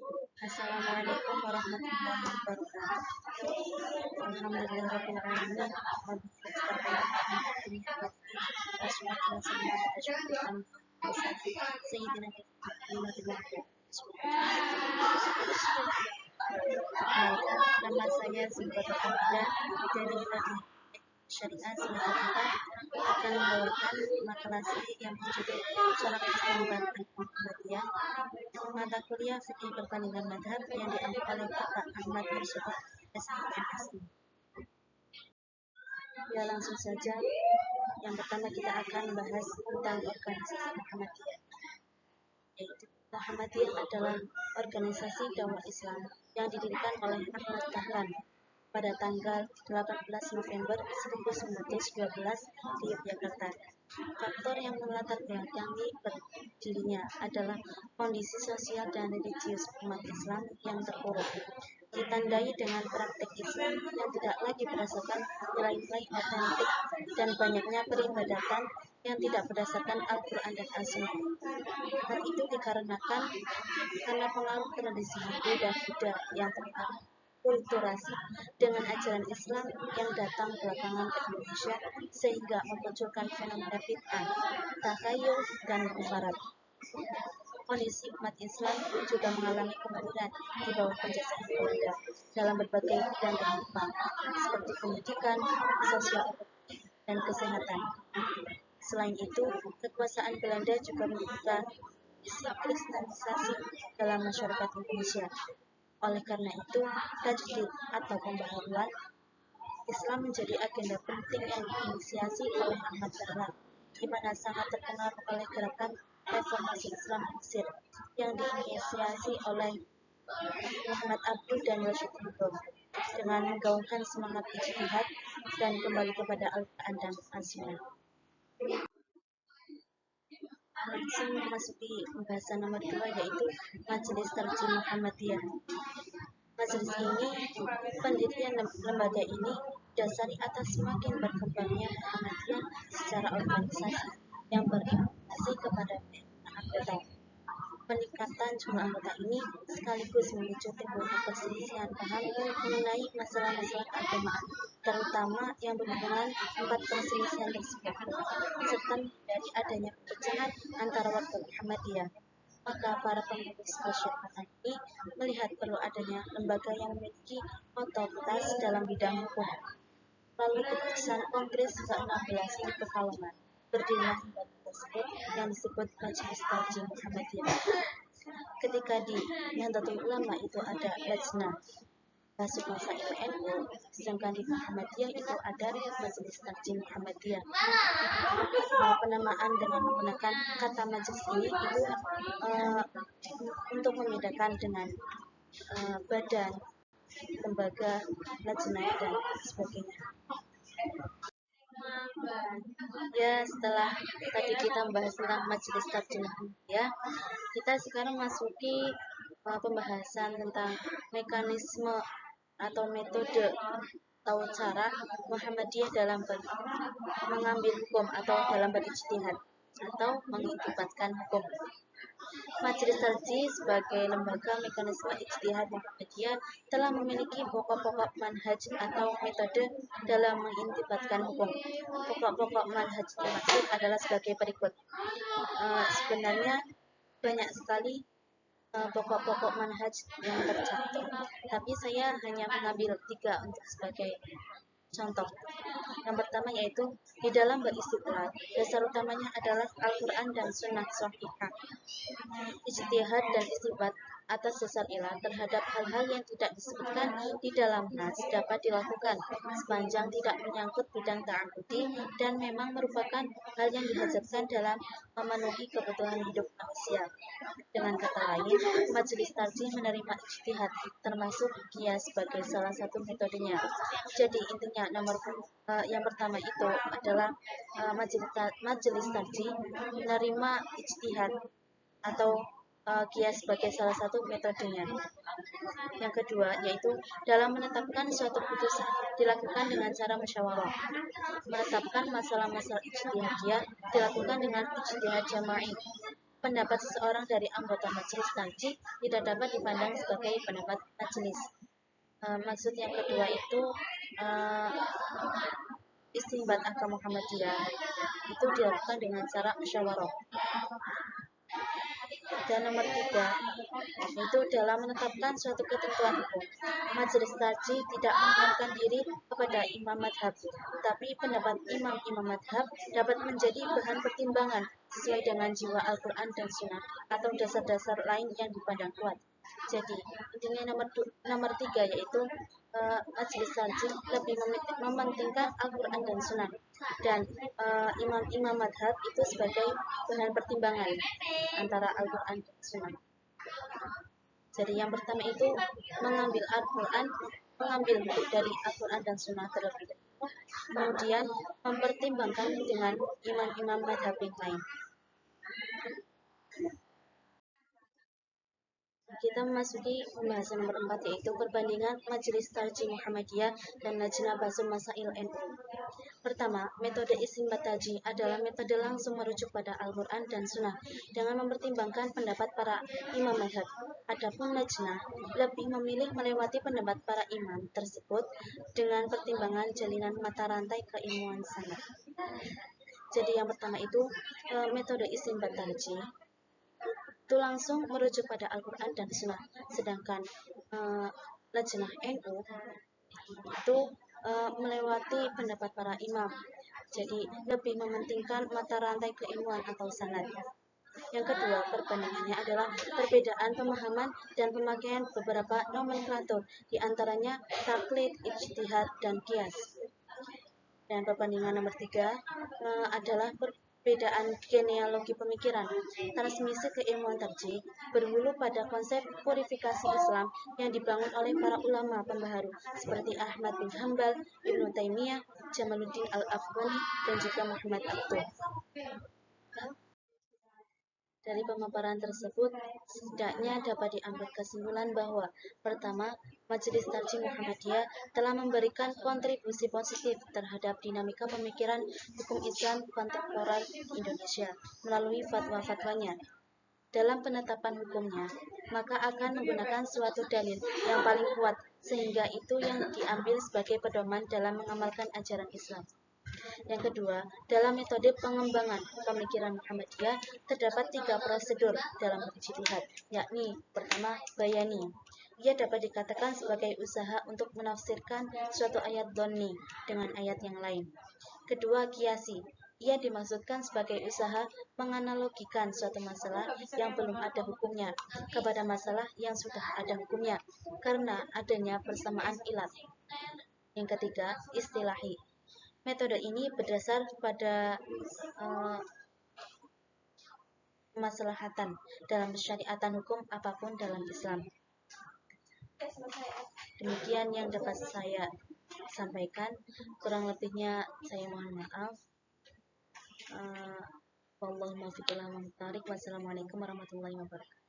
Assalamualaikum warahmatullahi wabarakatuh. Alhamdulillahirabbil alamin. Nama saya Singkat Abda dari Radhi Syariah Singapura akan membawakan makalah yang berjudul Corak Islam Muhammadiyah, mata kuliah fikih perbandingan madhab yang diambil oleh Bapak Ahmad Marsudi SMSI. Ya, langsung saja. Yang pertama kita akan membahas tentang organisasi Muhammadiyah. Yaitu Muhammadiyah adalah organisasi dakwah Islam yang didirikan oleh Ahmad Dahlan pada tanggal 18 November 1912 di Yogyakarta. Faktor yang melatar belakangi berdirinya adalah kondisi sosial dan religius umat Islam yang terpuruk, ditandai dengan praktik Islam yang tidak lagi berdasarkan nilai-nilai otentik dan banyaknya peribadatan yang tidak berdasarkan Al-Quran dan As-Sunnah. Hal itu dikarenakan karena pengaruh tradisi Hindu dan Buddha yang terkulturasi dengan ajaran Islam yang datang belakangan ke Indonesia, sehingga memunculkan fenomena bid'ah, takhayul, dan mufarat. Kondisi umat Islam juga mengalami kemunduran di bawah penjajahan Belanda dalam berbagai bidang kehidupan seperti pendidikan, sosial, dan kesehatan. Selain itu, kekuasaan Belanda juga membuka kristenisasi dalam masyarakat Indonesia. Oleh karena itu, tajdid atau pembaharuan Islam menjadi agenda penting yang diinisiasi oleh Ahmad Dahlan, di mana sangat terpengaruh oleh gerakan reformasi Islam Mesir yang diinisiasi oleh Muhammad Abduh dan Rashid Rida dengan menggaungkan semangat ijtihad dan kembali kepada Al-Quran dan As-Sunnah. Langsung memasuki pembahasan nomor 2, yaitu Majelis Tarjih Muhammadiyah. Majelis ini, pendirian lembaga ini dasari atas semakin berkembangnya Muhammadiyah secara organisasi yang berimplikasi kepada anggota. Peningkatan jumlah anggota ini sekaligus memicu timbulnya perselisihan paham mengenai masalah-masalah keagamaan, terutama yang berhubungan empat perselisihan tersebut, serta dari adanya perpecahan antara warga Muhammadiyah. Maka para pengurus persyaratan ini melihat perlu adanya lembaga yang memiliki otoritas dalam bidang hukum. Lalu keputusan Kongres ke-16 di Pekalongan berdirinya lembaga tersebut yang disebut Majelis Tarjih Muhammadiyah. Ketika di Nahdlatul Ulama itu ada Lajnah Masuk Masa NU, sedangkan di Muhammadiyah itu ada Majelis Tarjih Muhammadiyah. Penamaan dengan menggunakan kata majelis ini itu untuk membedakan dengan badan, lembaga, lajnah, dan sebagainya. Ya, setelah tadi kita membahas tentang Majelis Tarjih Muhammadiyah, kita sekarang masuki pembahasan tentang mekanisme atau metode atau cara Muhammadiyah dalam mengambil hukum atau dalam berijtihad atau mengintibatkan hukum. Majelis Tarjih sebagai lembaga mekanisme ijtihad Muhammadiyah telah memiliki pokok-pokok manhaj atau metode dalam mengintibatkan hukum. Pokok-pokok manhaj dimaksud adalah sebagai berikut. Sebenarnya banyak sekali pokok-pokok manhaj yang tercantum, tapi saya hanya mengambil 3 untuk sebagai contoh. Yang pertama yaitu di dalam beristihad, dasar utamanya adalah Al-Quran dan Sunnah Shahihah. Ijtihad dan istinbat atas dasar ilah terhadap hal-hal yang tidak disebutkan di dalam nas dapat dilakukan sepanjang tidak menyangkut bidang ta'abudi dan memang merupakan hal yang dihajatkan dalam memenuhi kebutuhan hidup manusia. Dengan kata lain, Majelis Tarjih menerima ijtihad termasuk qiyas sebagai salah satu metodenya. Jadi intinya yang pertama itu adalah Majelis Tarjih menerima ijtihad atau qiyas sebagai salah satu metodenya. Yang kedua yaitu dalam menetapkan suatu putusan dilakukan dengan cara musyawarah. Menetapkan masalah-masalah ijtihadiyah dilakukan dengan ijtihad jama'i. pendapat seseorang dari anggota majelis tajik tidak dapat dipandang sebagai pendapat majelis. Maksud yang kedua itu istinbat agama Muhammadiyah itu dilakukan dengan cara musyawarah. Dan nomor 3 itu dalam menetapkan suatu ketentuan hukum. Majelis Tarjih tidak menempatkan diri kepada imam madhab, tetapi pendapat imam-imam madhab dapat menjadi bahan pertimbangan sesuai dengan jiwa Al-Quran dan Sunnah atau dasar-dasar lain yang dipandang kuat. Jadi intinya nomor 3 yaitu Majelis Tarjih lebih mementingkan Al-Quran dan Sunnah, dan imam-imam madhab itu sebagai bahan pertimbangan antara Al-Quran dan Sunnah. Jadi yang pertama itu mengambil Al-Quran, mengambil dari Al-Quran dan Sunnah terlebih dahulu, kemudian mempertimbangkan dengan imam-imam madhab yang lain. Kita memasuki pembahasan nomor 4 yaitu perbandingan Majelis Tarjih Muhammadiyah dan Lajnah Bahsul Masail NU. Pertama, metode istinbat tarjih adalah metode langsung merujuk pada Al-Quran dan Sunnah dengan mempertimbangkan pendapat para imam madhab. Adapun lajnah lebih memilih melewati pendapat para imam tersebut dengan pertimbangan jalinan mata rantai keilmuan sanad. Jadi yang pertama itu metode istinbat tarjih itu langsung merujuk pada Al-Quran dan Sunnah, sedangkan Lajnah NU itu melewati pendapat para imam, jadi lebih mementingkan mata rantai keilmuan atau sanad. Yang kedua, perbandingannya adalah perbedaan pemahaman dan pemakaian beberapa nomenklatur, diantaranya taklid, ijtihad, dan qiyas. Dan perbandingan nomor 3 adalah perbedaan genealogi pemikiran. Transmisi keilmuan tarjih berhulu pada konsep purifikasi Islam yang dibangun oleh para ulama pembaharu seperti Ahmad bin Hanbal, Ibnu Taimiyah, Jamaluddin Al-Afghani, dan juga Muhammad Abduh. Dari pemaparan tersebut, setidaknya dapat diambil kesimpulan bahwa pertama, Majelis Tarjih Muhammadiyah telah memberikan kontribusi positif terhadap dinamika pemikiran hukum Islam kontemporer Indonesia melalui fatwa-fatwanya. Dalam penetapan hukumnya, maka akan menggunakan suatu dalil yang paling kuat, sehingga itu yang diambil sebagai pedoman dalam mengamalkan ajaran Islam. Yang kedua, dalam metode pengembangan pemikiran Muhammadiyah terdapat 3 prosedur dalam ijtihad, yakni pertama, bayani. Ia dapat dikatakan sebagai usaha untuk menafsirkan suatu ayat dhonni dengan ayat yang lain. Kedua, qiyasi. Ia dimaksudkan sebagai usaha menganalogikan suatu masalah yang belum ada hukumnya kepada masalah yang sudah ada hukumnya karena adanya persamaan ilat. Yang ketiga, istilahi. Metode ini berdasar pada kemaslahatan dalam syariatan hukum apapun dalam Islam. Demikian yang dapat saya sampaikan. Kurang lebihnya saya mohon maaf. Wallahul muwaffiq ila aqwamit thoriq. Wassalamualaikum warahmatullahi wabarakatuh.